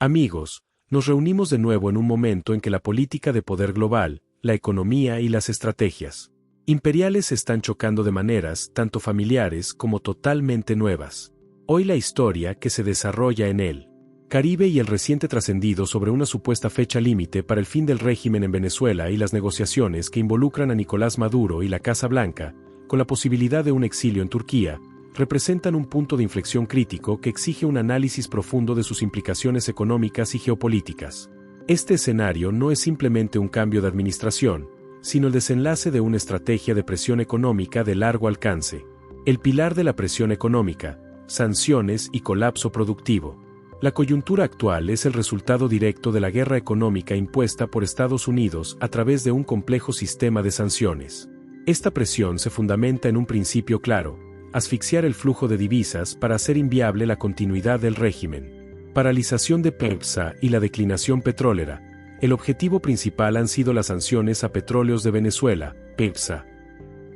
Amigos, nos reunimos de nuevo en un momento en que la política de poder global, la economía y las estrategias imperiales están chocando de maneras tanto familiares como totalmente nuevas. Hoy la historia que se desarrolla en el Caribe y el reciente trascendido sobre una supuesta fecha límite para el fin del régimen en Venezuela y las negociaciones que involucran a Nicolás Maduro y la Casa Blanca, con la posibilidad de un exilio en Turquía, representan un punto de inflexión crítico que exige un análisis profundo de sus implicaciones económicas y geopolíticas. Este escenario no es simplemente un cambio de administración, sino el desenlace de una estrategia de presión económica de largo alcance. El pilar de la presión económica, sanciones y colapso productivo. La coyuntura actual es el resultado directo de la guerra económica impuesta por Estados Unidos a través de un complejo sistema de sanciones. Esta presión se fundamenta en un principio claro: asfixiar el flujo de divisas para hacer inviable la continuidad del régimen. Paralización de PDVSA y la declinación petrolera. El objetivo principal han sido las sanciones a petróleos de Venezuela, PDVSA.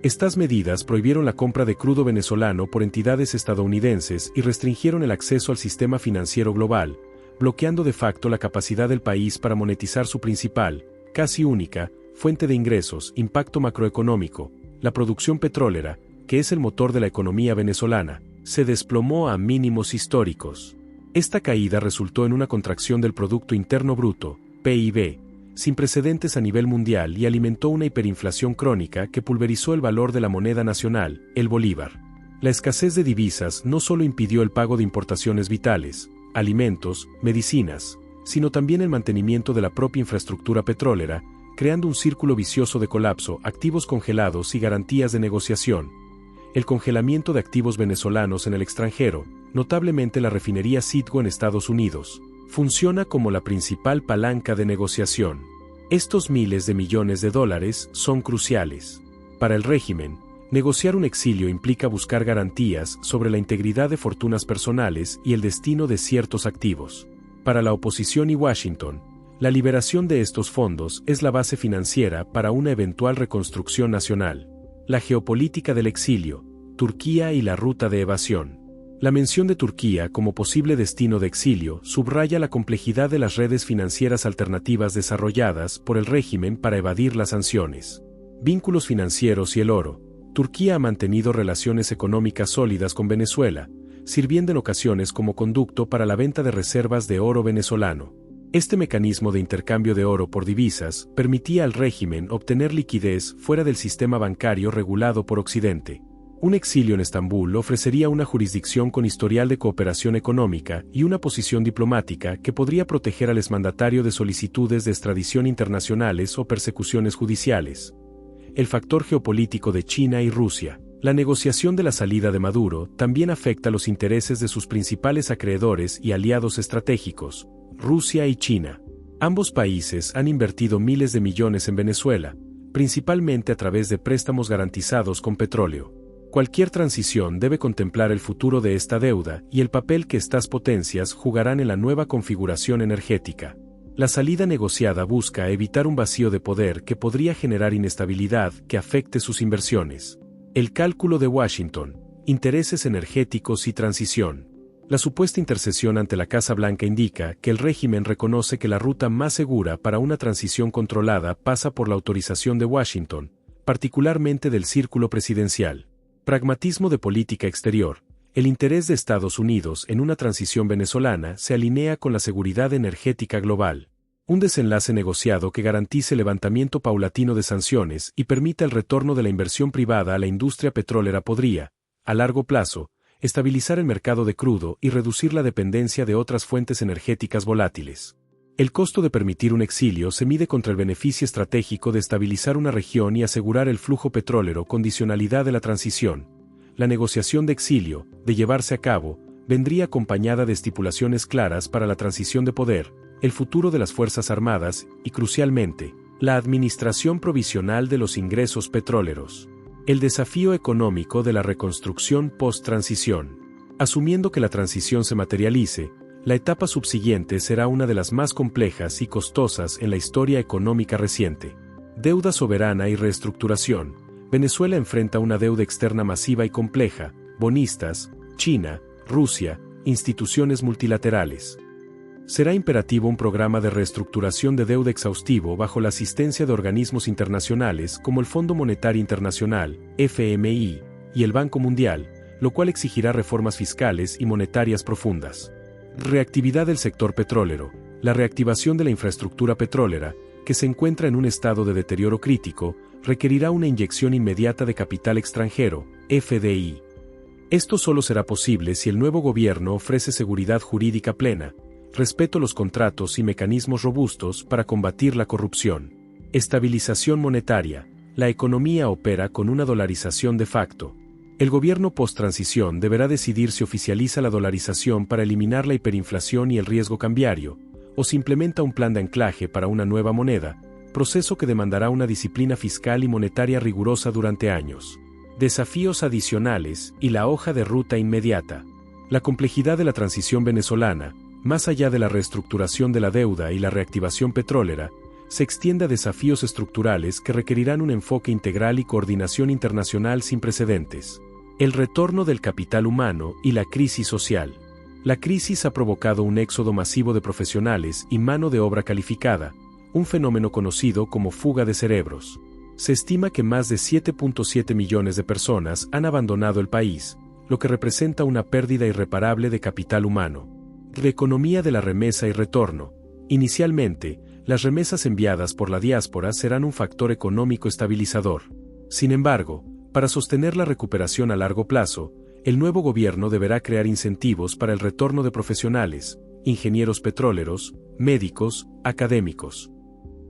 Estas medidas prohibieron la compra de crudo venezolano por entidades estadounidenses y restringieron el acceso al sistema financiero global, bloqueando de facto la capacidad del país para monetizar su principal, casi única, fuente de ingresos, impacto macroeconómico, la producción petrolera, que es el motor de la economía venezolana, se desplomó a mínimos históricos. Esta caída resultó en una contracción del Producto Interno Bruto, PIB, sin precedentes a nivel mundial y alimentó una hiperinflación crónica que pulverizó el valor de la moneda nacional, el bolívar. La escasez de divisas no solo impidió el pago de importaciones vitales, alimentos, medicinas, sino también el mantenimiento de la propia infraestructura petrolera, creando un círculo vicioso de colapso, activos congelados y garantías de negociación. El congelamiento de activos venezolanos en el extranjero, notablemente la refinería Citgo en Estados Unidos, funciona como la principal palanca de negociación. Estos miles de millones de dólares son cruciales. Para el régimen, negociar un exilio implica buscar garantías sobre la integridad de fortunas personales y el destino de ciertos activos. Para la oposición y Washington, la liberación de estos fondos es la base financiera para una eventual reconstrucción nacional. La geopolítica del exilio, Turquía y la ruta de evasión. La mención de Turquía como posible destino de exilio subraya la complejidad de las redes financieras alternativas desarrolladas por el régimen para evadir las sanciones. Vínculos financieros y el oro. Turquía ha mantenido relaciones económicas sólidas con Venezuela, sirviendo en ocasiones como conducto para la venta de reservas de oro venezolano. Este mecanismo de intercambio de oro por divisas permitía al régimen obtener liquidez fuera del sistema bancario regulado por Occidente. Un exilio en Estambul ofrecería una jurisdicción con historial de cooperación económica y una posición diplomática que podría proteger al exmandatario de solicitudes de extradición internacionales o persecuciones judiciales. El factor geopolítico de China y Rusia. La negociación de la salida de Maduro también afecta los intereses de sus principales acreedores y aliados estratégicos, Rusia y China. Ambos países han invertido miles de millones en Venezuela, principalmente a través de préstamos garantizados con petróleo. Cualquier transición debe contemplar el futuro de esta deuda y el papel que estas potencias jugarán en la nueva configuración energética. La salida negociada busca evitar un vacío de poder que podría generar inestabilidad que afecte sus inversiones. El cálculo de Washington, intereses energéticos y transición. La supuesta intercesión ante la Casa Blanca indica que el régimen reconoce que la ruta más segura para una transición controlada pasa por la autorización de Washington, particularmente del círculo presidencial. Pragmatismo de política exterior. El interés de Estados Unidos en una transición venezolana se alinea con la seguridad energética global. Un desenlace negociado que garantice el levantamiento paulatino de sanciones y permita el retorno de la inversión privada a la industria petrolera podría, a largo plazo, estabilizar el mercado de crudo y reducir la dependencia de otras fuentes energéticas volátiles. El costo de permitir un exilio se mide contra el beneficio estratégico de estabilizar una región y asegurar el flujo petrolero. Condicionalidad de la transición. La negociación de exilio, de llevarse a cabo, vendría acompañada de estipulaciones claras para la transición de poder, el futuro de las Fuerzas Armadas y, crucialmente, la administración provisional de los ingresos petroleros. El desafío económico de la reconstrucción post-transición. Asumiendo que la transición se materialice, la etapa subsiguiente será una de las más complejas y costosas en la historia económica reciente. Deuda soberana y reestructuración. Venezuela enfrenta una deuda externa masiva y compleja, bonistas, China, Rusia, instituciones multilaterales. Será imperativo un programa de reestructuración de deuda exhaustivo bajo la asistencia de organismos internacionales como el Fondo Monetario Internacional, FMI, y el Banco Mundial, lo cual exigirá reformas fiscales y monetarias profundas. Reactividad del sector petrolero. La reactivación de la infraestructura petrolera, que se encuentra en un estado de deterioro crítico, requerirá una inyección inmediata de capital extranjero, FDI. Esto solo será posible si el nuevo gobierno ofrece seguridad jurídica plena, respeto a los contratos y mecanismos robustos para combatir la corrupción. Estabilización monetaria. La economía opera con una dolarización de facto. El gobierno post-transición deberá decidir si oficializa la dolarización para eliminar la hiperinflación y el riesgo cambiario, o si implementa un plan de anclaje para una nueva moneda, proceso que demandará una disciplina fiscal y monetaria rigurosa durante años. Desafíos adicionales y la hoja de ruta inmediata. La complejidad de la transición venezolana, más allá de la reestructuración de la deuda y la reactivación petrolera, se extiende a desafíos estructurales que requerirán un enfoque integral y coordinación internacional sin precedentes. El retorno del capital humano y la crisis social. La crisis ha provocado un éxodo masivo de profesionales y mano de obra calificada, un fenómeno conocido como fuga de cerebros. Se estima que más de 7.7 millones de personas han abandonado el país, lo que representa una pérdida irreparable de capital humano. Economía de la remesa y retorno. Inicialmente, las remesas enviadas por la diáspora serán un factor económico estabilizador. Sin embargo, para sostener la recuperación a largo plazo, el nuevo gobierno deberá crear incentivos para el retorno de profesionales, ingenieros petroleros, médicos, académicos.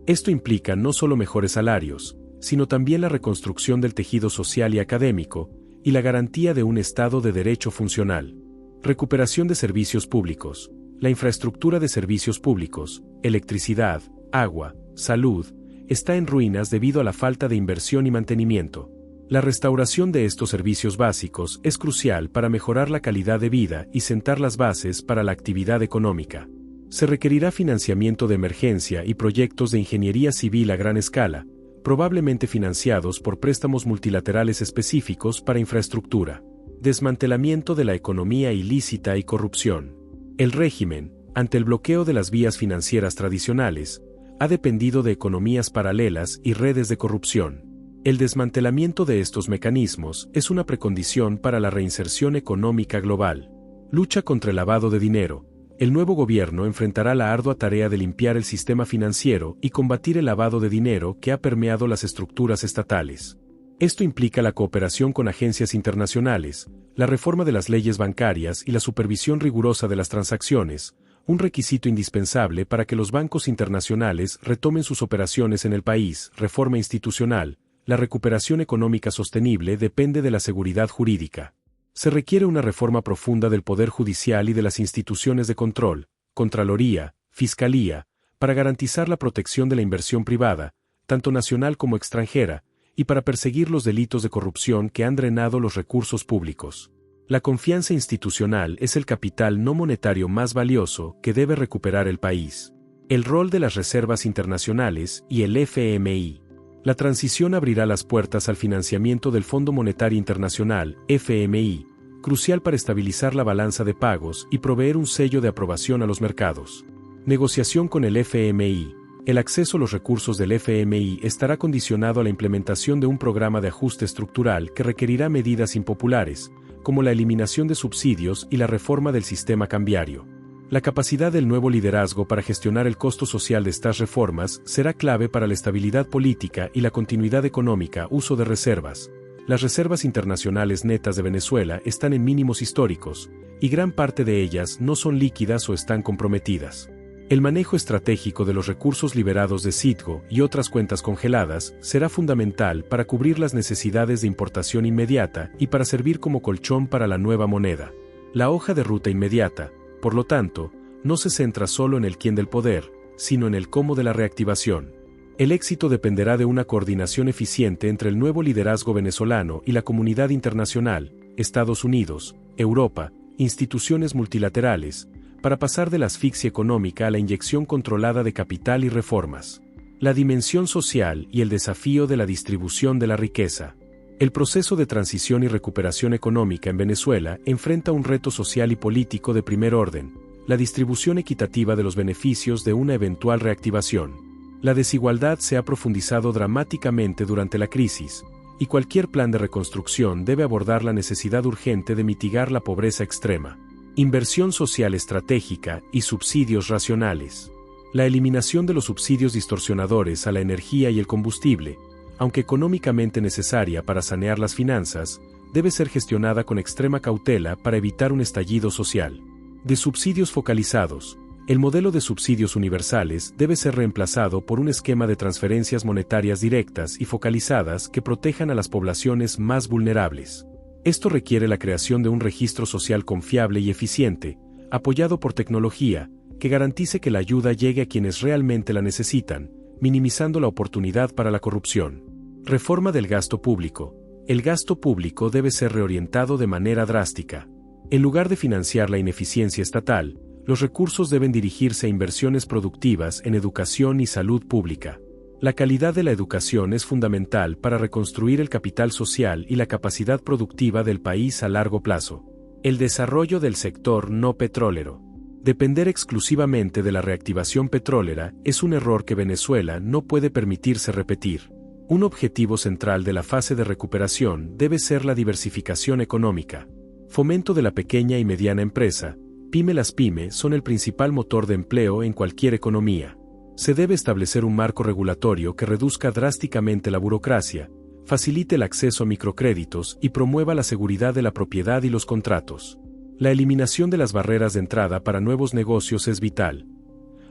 Esto implica no solo mejores salarios, sino también la reconstrucción del tejido social y académico, y la garantía de un Estado de Derecho funcional. Recuperación de servicios públicos. La infraestructura de servicios públicos, electricidad, agua, salud, está en ruinas debido a la falta de inversión y mantenimiento. La restauración de estos servicios básicos es crucial para mejorar la calidad de vida y sentar las bases para la actividad económica. Se requerirá financiamiento de emergencia y proyectos de ingeniería civil a gran escala, probablemente financiados por préstamos multilaterales específicos para infraestructura. Desmantelamiento de la economía ilícita y corrupción. El régimen, ante el bloqueo de las vías financieras tradicionales, ha dependido de economías paralelas y redes de corrupción. El desmantelamiento de estos mecanismos es una precondición para la reinserción económica global. Lucha contra el lavado de dinero. El nuevo gobierno enfrentará la ardua tarea de limpiar el sistema financiero y combatir el lavado de dinero que ha permeado las estructuras estatales. Esto implica la cooperación con agencias internacionales, la reforma de las leyes bancarias y la supervisión rigurosa de las transacciones, un requisito indispensable para que los bancos internacionales retomen sus operaciones en el país. Reforma institucional. La recuperación económica sostenible depende de la seguridad jurídica. Se requiere una reforma profunda del Poder Judicial y de las instituciones de control, Contraloría, Fiscalía, para garantizar la protección de la inversión privada, tanto nacional como extranjera, y para perseguir los delitos de corrupción que han drenado los recursos públicos. La confianza institucional es el capital no monetario más valioso que debe recuperar el país. El rol de las reservas internacionales y el FMI. La transición abrirá las puertas al financiamiento del Fondo Monetario Internacional, FMI, crucial para estabilizar la balanza de pagos y proveer un sello de aprobación a los mercados. Negociación con el FMI. El acceso a los recursos del FMI estará condicionado a la implementación de un programa de ajuste estructural que requerirá medidas impopulares, como la eliminación de subsidios y la reforma del sistema cambiario. La capacidad del nuevo liderazgo para gestionar el costo social de estas reformas será clave para la estabilidad política y la continuidad económica. Uso de reservas. Las reservas internacionales netas de Venezuela están en mínimos históricos, y gran parte de ellas no son líquidas o están comprometidas. El manejo estratégico de los recursos liberados de Citgo y otras cuentas congeladas será fundamental para cubrir las necesidades de importación inmediata y para servir como colchón para la nueva moneda. La hoja de ruta inmediata, por lo tanto, no se centra solo en el quién del poder, sino en el cómo de la reactivación. El éxito dependerá de una coordinación eficiente entre el nuevo liderazgo venezolano y la comunidad internacional, Estados Unidos, Europa, instituciones multilaterales, para pasar de la asfixia económica a la inyección controlada de capital y reformas. La dimensión social y el desafío de la distribución de la riqueza. El proceso de transición y recuperación económica en Venezuela enfrenta un reto social y político de primer orden, la distribución equitativa de los beneficios de una eventual reactivación. La desigualdad se ha profundizado dramáticamente durante la crisis, y cualquier plan de reconstrucción debe abordar la necesidad urgente de mitigar la pobreza extrema, inversión social estratégica y subsidios racionales. La eliminación de los subsidios distorsionadores a la energía y el combustible, aunque económicamente necesaria para sanear las finanzas, debe ser gestionada con extrema cautela para evitar un estallido social. De subsidios focalizados, el modelo de subsidios universales debe ser reemplazado por un esquema de transferencias monetarias directas y focalizadas que protejan a las poblaciones más vulnerables. Esto requiere la creación de un registro social confiable y eficiente, apoyado por tecnología, que garantice que la ayuda llegue a quienes realmente la necesitan, minimizando la oportunidad para la corrupción. Reforma del gasto público. El gasto público debe ser reorientado de manera drástica. En lugar de financiar la ineficiencia estatal, los recursos deben dirigirse a inversiones productivas en educación y salud pública. La calidad de la educación es fundamental para reconstruir el capital social y la capacidad productiva del país a largo plazo. El desarrollo del sector no petrolero. Depender exclusivamente de la reactivación petrolera es un error que Venezuela no puede permitirse repetir. Un objetivo central de la fase de recuperación debe ser la diversificación económica. Fomento de la pequeña y mediana empresa. Las pymes son el principal motor de empleo en cualquier economía. Se debe establecer un marco regulatorio que reduzca drásticamente la burocracia, facilite el acceso a microcréditos y promueva la seguridad de la propiedad y los contratos. La eliminación de las barreras de entrada para nuevos negocios es vital.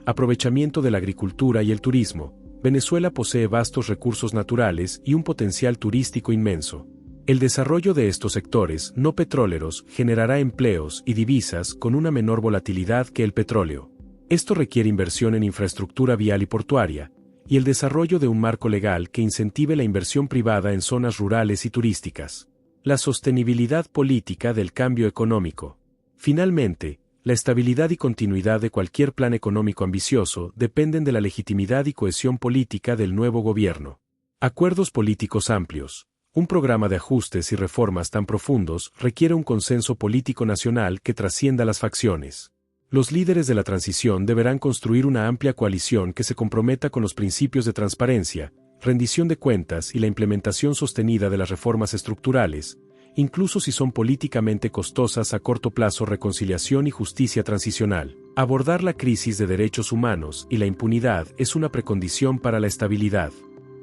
Aprovechamiento de la agricultura y el turismo. Venezuela posee vastos recursos naturales y un potencial turístico inmenso. El desarrollo de estos sectores no petroleros generará empleos y divisas con una menor volatilidad que el petróleo. Esto requiere inversión en infraestructura vial y portuaria, y el desarrollo de un marco legal que incentive la inversión privada en zonas rurales y turísticas. La sostenibilidad política del cambio económico. Finalmente, la estabilidad y continuidad de cualquier plan económico ambicioso dependen de la legitimidad y cohesión política del nuevo gobierno. Acuerdos políticos amplios. Un programa de ajustes y reformas tan profundos requiere un consenso político nacional que trascienda las facciones. Los líderes de la transición deberán construir una amplia coalición que se comprometa con los principios de transparencia, rendición de cuentas y la implementación sostenida de las reformas estructurales, incluso si son políticamente costosas a corto plazo. Reconciliación y justicia transicional. Abordar la crisis de derechos humanos y la impunidad es una precondición para la estabilidad.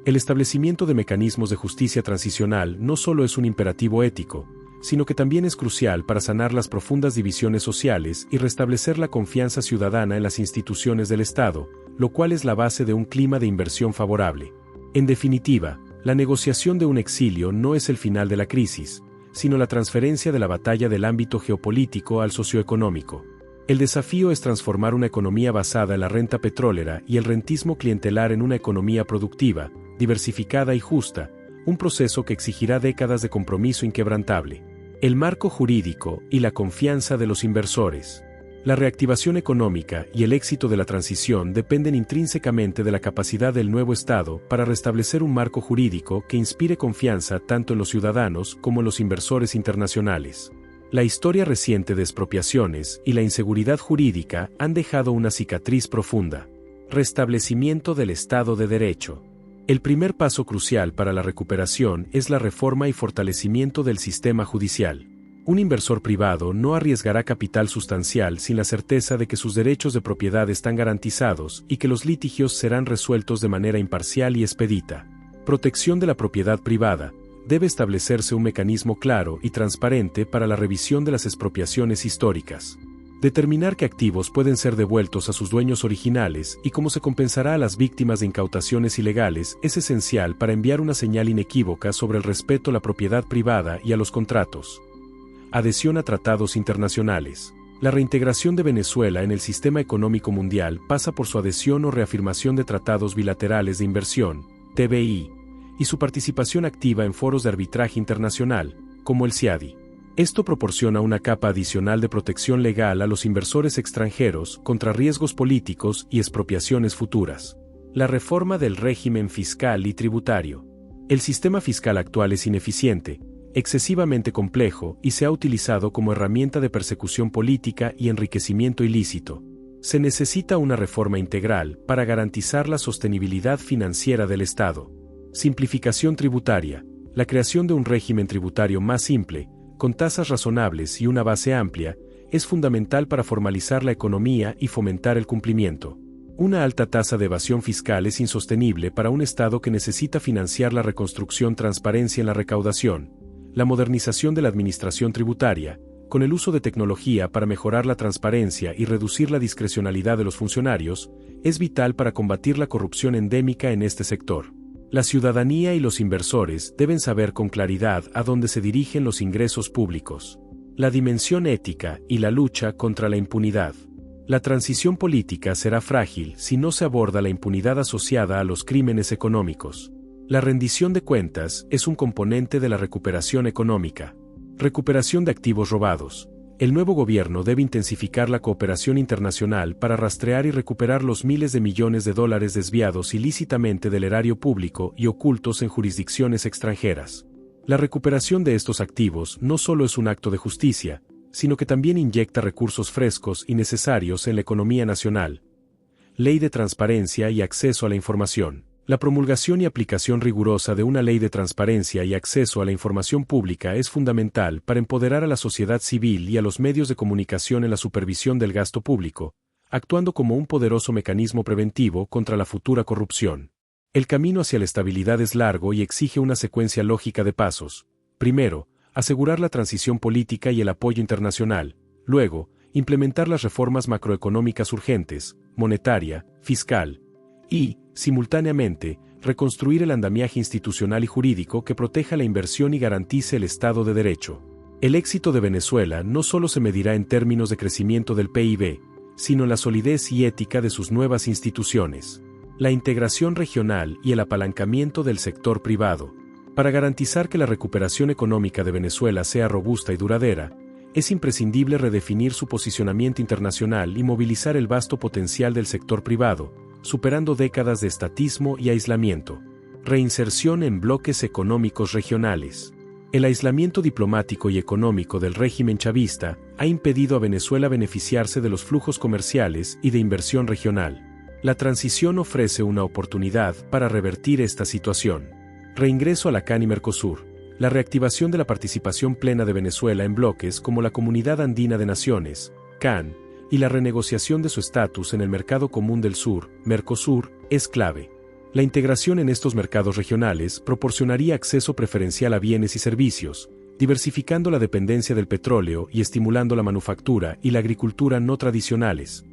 El establecimiento de mecanismos de justicia transicional no solo es un imperativo ético, sino que también es crucial para sanar las profundas divisiones sociales y restablecer la confianza ciudadana en las instituciones del Estado, lo cual es la base de un clima de inversión favorable. En definitiva, la negociación de un exilio no es el final de la crisis, sino la transferencia de la batalla del ámbito geopolítico al socioeconómico. El desafío es transformar una economía basada en la renta petrolera y el rentismo clientelar en una economía productiva, diversificada y justa, un proceso que exigirá décadas de compromiso inquebrantable. El marco jurídico y la confianza de los inversores. La reactivación económica y el éxito de la transición dependen intrínsecamente de la capacidad del nuevo Estado para restablecer un marco jurídico que inspire confianza tanto en los ciudadanos como en los inversores internacionales. La historia reciente de expropiaciones y la inseguridad jurídica han dejado una cicatriz profunda. Restablecimiento del Estado de Derecho. El primer paso crucial para la recuperación es la reforma y fortalecimiento del sistema judicial. Un inversor privado no arriesgará capital sustancial sin la certeza de que sus derechos de propiedad están garantizados y que los litigios serán resueltos de manera imparcial y expedita. Protección de la propiedad privada. Debe establecerse un mecanismo claro y transparente para la revisión de las expropiaciones históricas. Determinar qué activos pueden ser devueltos a sus dueños originales y cómo se compensará a las víctimas de incautaciones ilegales es esencial para enviar una señal inequívoca sobre el respeto a la propiedad privada y a los contratos. Adhesión a tratados internacionales. La reintegración de Venezuela en el sistema económico mundial pasa por su adhesión o reafirmación de tratados bilaterales de inversión, TBI, y su participación activa en foros de arbitraje internacional, como el CIADI. Esto proporciona una capa adicional de protección legal a los inversores extranjeros contra riesgos políticos y expropiaciones futuras. La reforma del régimen fiscal y tributario. El sistema fiscal actual es ineficiente, excesivamente complejo y se ha utilizado como herramienta de persecución política y enriquecimiento ilícito. Se necesita una reforma integral para garantizar la sostenibilidad financiera del Estado. Simplificación tributaria. La creación de un régimen tributario más simple, con tasas razonables y una base amplia, es fundamental para formalizar la economía y fomentar el cumplimiento. Una alta tasa de evasión fiscal es insostenible para un Estado que necesita financiar la reconstrucción, transparencia en la recaudación, la modernización de la administración tributaria, con el uso de tecnología para mejorar la transparencia y reducir la discrecionalidad de los funcionarios, es vital para combatir la corrupción endémica en este sector. La ciudadanía y los inversores deben saber con claridad a dónde se dirigen los ingresos públicos. La dimensión ética y la lucha contra la impunidad. La transición política será frágil si no se aborda la impunidad asociada a los crímenes económicos. La rendición de cuentas es un componente de la recuperación económica. Recuperación de activos robados. El nuevo gobierno debe intensificar la cooperación internacional para rastrear y recuperar los miles de millones de dólares desviados ilícitamente del erario público y ocultos en jurisdicciones extranjeras. La recuperación de estos activos no solo es un acto de justicia, sino que también inyecta recursos frescos y necesarios en la economía nacional. Ley de transparencia y acceso a la información. La promulgación y aplicación rigurosa de una ley de transparencia y acceso a la información pública es fundamental para empoderar a la sociedad civil y a los medios de comunicación en la supervisión del gasto público, actuando como un poderoso mecanismo preventivo contra la futura corrupción. El camino hacia la estabilidad es largo y exige una secuencia lógica de pasos. Primero, asegurar la transición política y el apoyo internacional. Luego, implementar las reformas macroeconómicas urgentes, monetaria, fiscal. Y, simultáneamente, reconstruir el andamiaje institucional y jurídico que proteja la inversión y garantice el Estado de Derecho. El éxito de Venezuela no solo se medirá en términos de crecimiento del PIB, sino en la solidez y ética de sus nuevas instituciones. La integración regional y el apalancamiento del sector privado. Para garantizar que la recuperación económica de Venezuela sea robusta y duradera, es imprescindible redefinir su posicionamiento internacional y movilizar el vasto potencial del sector privado, superando décadas de estatismo y aislamiento. Reinserción en bloques económicos regionales. El aislamiento diplomático y económico del régimen chavista ha impedido a Venezuela beneficiarse de los flujos comerciales y de inversión regional. La transición ofrece una oportunidad para revertir esta situación. Reingreso a la CAN y Mercosur. La reactivación de la participación plena de Venezuela en bloques como la Comunidad Andina de Naciones, CAN, y la renegociación de su estatus en el Mercado Común del Sur, Mercosur, es clave. La integración en estos mercados regionales proporcionaría acceso preferencial a bienes y servicios, diversificando la dependencia del petróleo y estimulando la manufactura y la agricultura no tradicionales.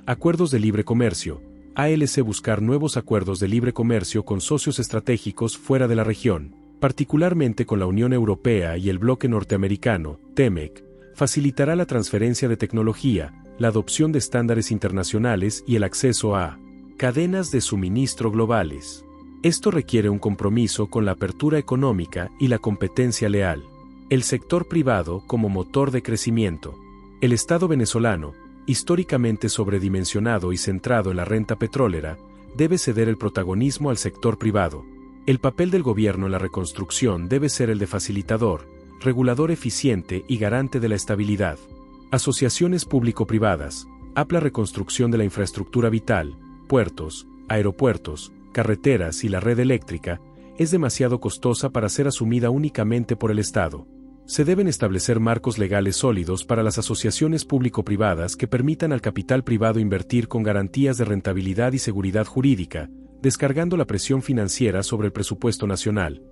Acuerdos de libre comercio. ALC buscar nuevos acuerdos de libre comercio con socios estratégicos fuera de la región, particularmente con la Unión Europea y el bloque norteamericano, TEMEC, facilitará la transferencia de tecnología, la adopción de estándares internacionales y el acceso a cadenas de suministro globales. Esto requiere un compromiso con la apertura económica y la competencia leal. El sector privado como motor de crecimiento. El Estado venezolano, históricamente sobredimensionado y centrado en la renta petrolera, debe ceder el protagonismo al sector privado. El papel del gobierno en la reconstrucción debe ser el de facilitador, regulador eficiente y garante de la estabilidad. Asociaciones público-privadas, amplia reconstrucción de la infraestructura vital, puertos, aeropuertos, carreteras y la red eléctrica, es demasiado costosa para ser asumida únicamente por el Estado. Se deben establecer marcos legales sólidos para las asociaciones público-privadas que permitan al capital privado invertir con garantías de rentabilidad y seguridad jurídica, descargando la presión financiera sobre el presupuesto nacional.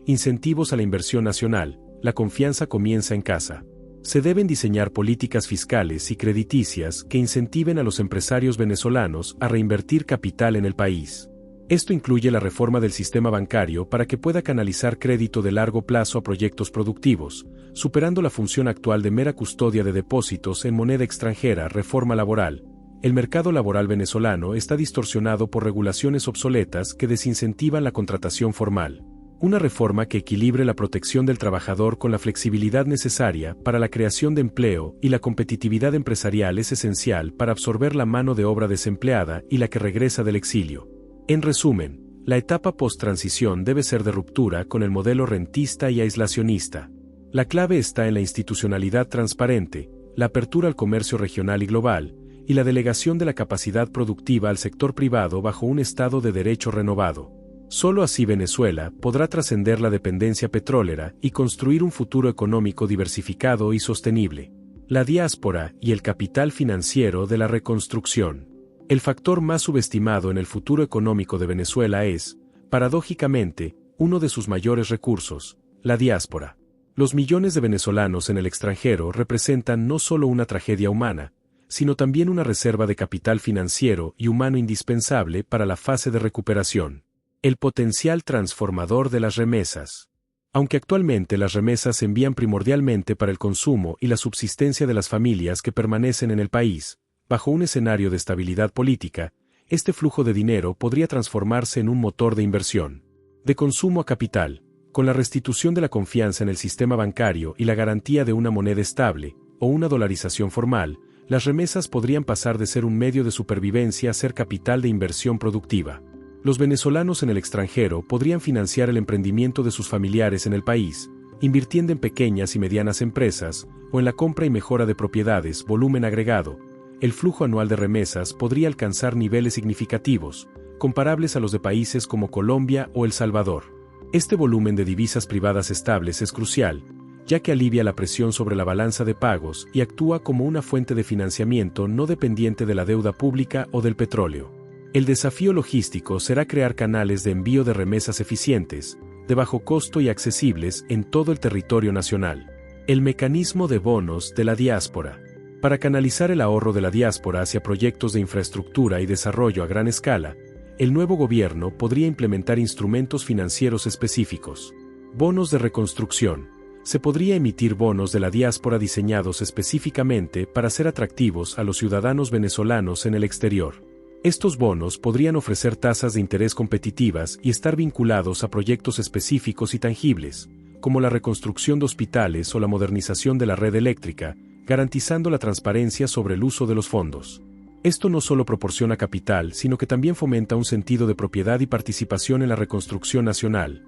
Incentivos a la inversión nacional. La confianza comienza en casa. Se deben diseñar políticas fiscales y crediticias que incentiven a los empresarios venezolanos a reinvertir capital en el país. Esto incluye la reforma del sistema bancario para que pueda canalizar crédito de largo plazo a proyectos productivos, superando la función actual de mera custodia de depósitos en moneda extranjera. Reforma laboral. El mercado laboral venezolano está distorsionado por regulaciones obsoletas que desincentivan la contratación formal. Una reforma que equilibre la protección del trabajador con la flexibilidad necesaria para la creación de empleo y la competitividad empresarial es esencial para absorber la mano de obra desempleada y la que regresa del exilio. En resumen, La etapa post-transición debe ser de ruptura con el modelo rentista y aislacionista. La clave está en la institucionalidad transparente, la apertura al comercio regional y global, y la delegación de la capacidad productiva al sector privado bajo un Estado de Derecho renovado. Solo así Venezuela podrá trascender la dependencia petrolera y construir un futuro económico diversificado y sostenible. La diáspora y el capital financiero de la reconstrucción. El factor más subestimado en el futuro económico de Venezuela es, paradójicamente, uno de sus mayores recursos, la diáspora. Los millones de venezolanos en el extranjero representan no solo una tragedia humana, sino también una reserva de capital financiero y humano indispensable para la fase de recuperación. El potencial transformador de las remesas. Aunque actualmente las remesas se envían primordialmente para el consumo y la subsistencia de las familias que permanecen en el país, bajo un escenario de estabilidad política, este flujo de dinero podría transformarse en un motor de inversión. De consumo a capital, con la restitución de la confianza en el sistema bancario y la garantía de una moneda estable, o una dolarización formal, las remesas podrían pasar de ser un medio de supervivencia a ser capital de inversión productiva. Los venezolanos en el extranjero podrían financiar el emprendimiento de sus familiares en el país, invirtiendo en pequeñas y medianas empresas, o en la compra y mejora de propiedades, volumen agregado. El flujo anual de remesas podría alcanzar niveles significativos, comparables a los de países como Colombia o El Salvador. Este volumen de divisas privadas estables es crucial, ya que alivia la presión sobre la balanza de pagos y actúa como una fuente de financiamiento no dependiente de la deuda pública o del petróleo. El desafío logístico será crear canales de envío de remesas eficientes, de bajo costo y accesibles en todo el territorio nacional. El mecanismo de bonos de la diáspora. Para canalizar el ahorro de la diáspora hacia proyectos de infraestructura y desarrollo a gran escala, el nuevo gobierno podría implementar instrumentos financieros específicos. Bonos de reconstrucción. Se podría emitir bonos de la diáspora diseñados específicamente para ser atractivos a los ciudadanos venezolanos en el exterior. Estos bonos podrían ofrecer tasas de interés competitivas y estar vinculados a proyectos específicos y tangibles, como la reconstrucción de hospitales o la modernización de la red eléctrica, garantizando la transparencia sobre el uso de los fondos. Esto no solo proporciona capital, sino que también fomenta un sentido de propiedad y participación en la reconstrucción nacional.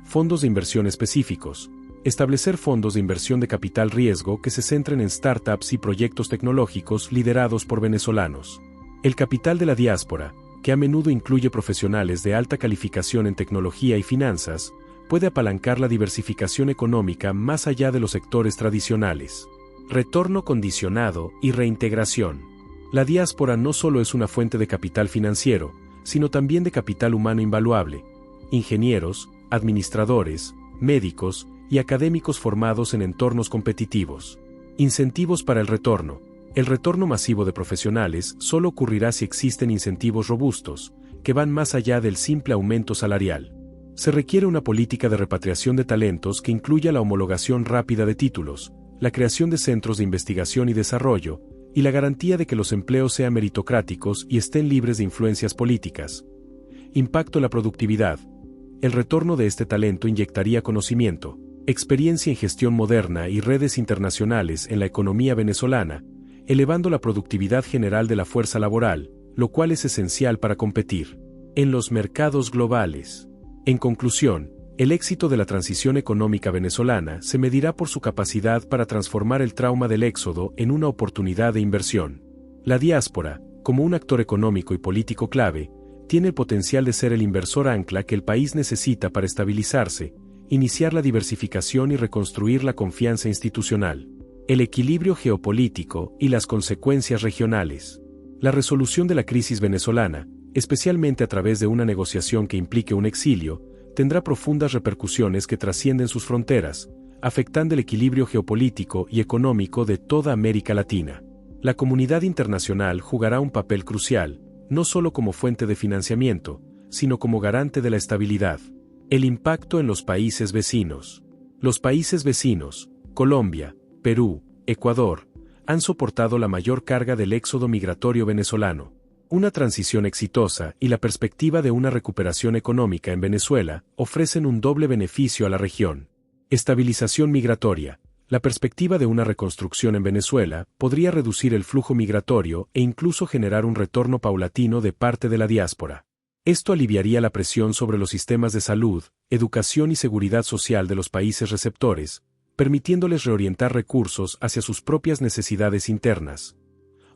Fondos de inversión específicos. Establecer fondos de inversión de capital riesgo que se centren en startups y proyectos tecnológicos liderados por venezolanos. El capital de la diáspora, que a menudo incluye profesionales de alta calificación en tecnología y finanzas, puede apalancar la diversificación económica más allá de los sectores tradicionales. Retorno condicionado y reintegración. La diáspora no solo es una fuente de capital financiero, sino también de capital humano invaluable. Ingenieros, administradores, médicos y académicos formados en entornos competitivos. Incentivos para el retorno. El retorno masivo de profesionales solo ocurrirá si existen incentivos robustos, que van más allá del simple aumento salarial. Se requiere una política de repatriación de talentos que incluya la homologación rápida de títulos, la creación de centros de investigación y desarrollo, y la garantía de que los empleos sean meritocráticos y estén libres de influencias políticas. Impacto en la productividad. El retorno de este talento inyectaría conocimiento, experiencia en gestión moderna y redes internacionales en la economía venezolana, elevando la productividad general de la fuerza laboral, lo cual es esencial para competir en los mercados globales. En conclusión, el éxito de la transición económica venezolana se medirá por su capacidad para transformar el trauma del éxodo en una oportunidad de inversión. La diáspora, como un actor económico y político clave, tiene el potencial de ser el inversor ancla que el país necesita para estabilizarse, iniciar la diversificación y reconstruir la confianza institucional. El equilibrio geopolítico y las consecuencias regionales. La resolución de la crisis venezolana, especialmente a través de una negociación que implique un exilio, tendrá profundas repercusiones que trascienden sus fronteras, afectando el equilibrio geopolítico y económico de toda América Latina. La comunidad internacional jugará un papel crucial, no solo como fuente de financiamiento, sino como garante de la estabilidad. El impacto en los países vecinos. Los países vecinos, Colombia, Perú, Ecuador, han soportado la mayor carga del éxodo migratorio venezolano. Una transición exitosa y la perspectiva de una recuperación económica en Venezuela ofrecen un doble beneficio a la región. Estabilización migratoria. La perspectiva de una reconstrucción en Venezuela podría reducir el flujo migratorio e incluso generar un retorno paulatino de parte de la diáspora. Esto aliviaría la presión sobre los sistemas de salud, educación y seguridad social de los países receptores, permitiéndoles reorientar recursos hacia sus propias necesidades internas.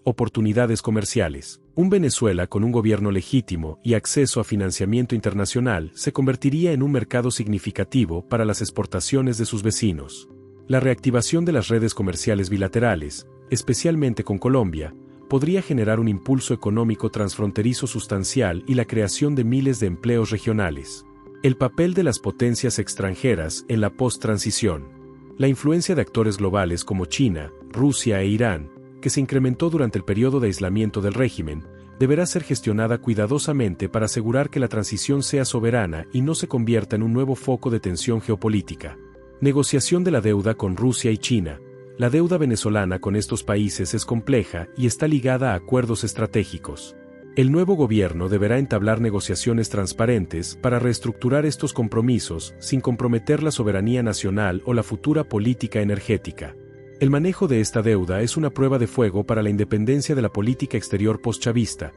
Oportunidades comerciales. Un Venezuela con un gobierno legítimo y acceso a financiamiento internacional se convertiría en un mercado significativo para las exportaciones de sus vecinos. La reactivación de las redes comerciales bilaterales, especialmente con Colombia, podría generar un impulso económico transfronterizo sustancial y la creación de miles de empleos regionales. El papel de las potencias extranjeras en la post-transición. La influencia de actores globales como China, Rusia e Irán, que se incrementó durante el periodo de aislamiento del régimen, deberá ser gestionada cuidadosamente para asegurar que la transición sea soberana y no se convierta en un nuevo foco de tensión geopolítica. Negociación de la deuda con Rusia y China. La deuda venezolana con estos países es compleja y está ligada a acuerdos estratégicos. El nuevo gobierno deberá entablar negociaciones transparentes para reestructurar estos compromisos sin comprometer la soberanía nacional o la futura política energética. El manejo de esta deuda es una prueba de fuego para la independencia de la política exterior postchavista.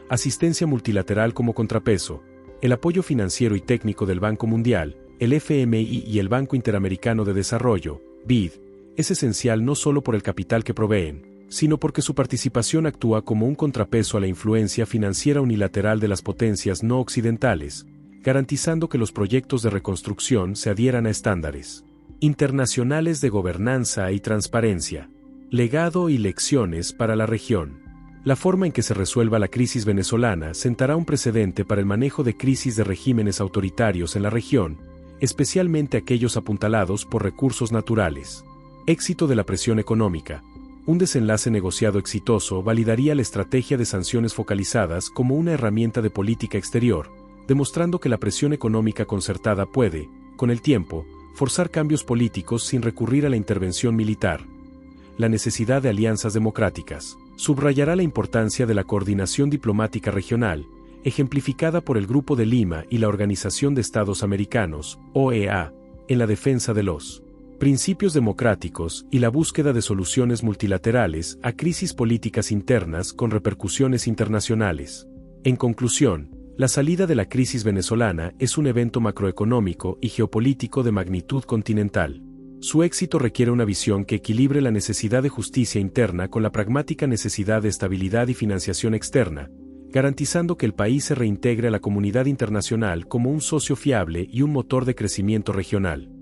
Asistencia multilateral como contrapeso. El apoyo financiero y técnico del Banco Mundial, el FMI y el Banco Interamericano de Desarrollo, BID, es esencial no solo por el capital que proveen, sino porque su participación actúa como un contrapeso a la influencia financiera unilateral de las potencias no occidentales, garantizando que los proyectos de reconstrucción se adhieran a estándares internacionales de gobernanza y transparencia. Legado y lecciones para la región. La forma en que se resuelva la crisis venezolana sentará un precedente para el manejo de crisis de regímenes autoritarios en la región, especialmente aquellos apuntalados por recursos naturales. Éxito de la presión económica. Un desenlace negociado exitoso validaría la estrategia de sanciones focalizadas como una herramienta de política exterior, demostrando que la presión económica concertada puede, con el tiempo, forzar cambios políticos sin recurrir a la intervención militar. La necesidad de alianzas democráticas. Subrayará la importancia de la coordinación diplomática regional, ejemplificada por el Grupo de Lima y la Organización de Estados Americanos, OEA, en la defensa de los principios democráticos y la búsqueda de soluciones multilaterales a crisis políticas internas con repercusiones internacionales. En conclusión, la salida de la crisis venezolana es un evento macroeconómico y geopolítico de magnitud continental. Su éxito requiere una visión que equilibre la necesidad de justicia interna con la pragmática necesidad de estabilidad y financiación externa, garantizando que el país se reintegre a la comunidad internacional como un socio fiable y un motor de crecimiento regional.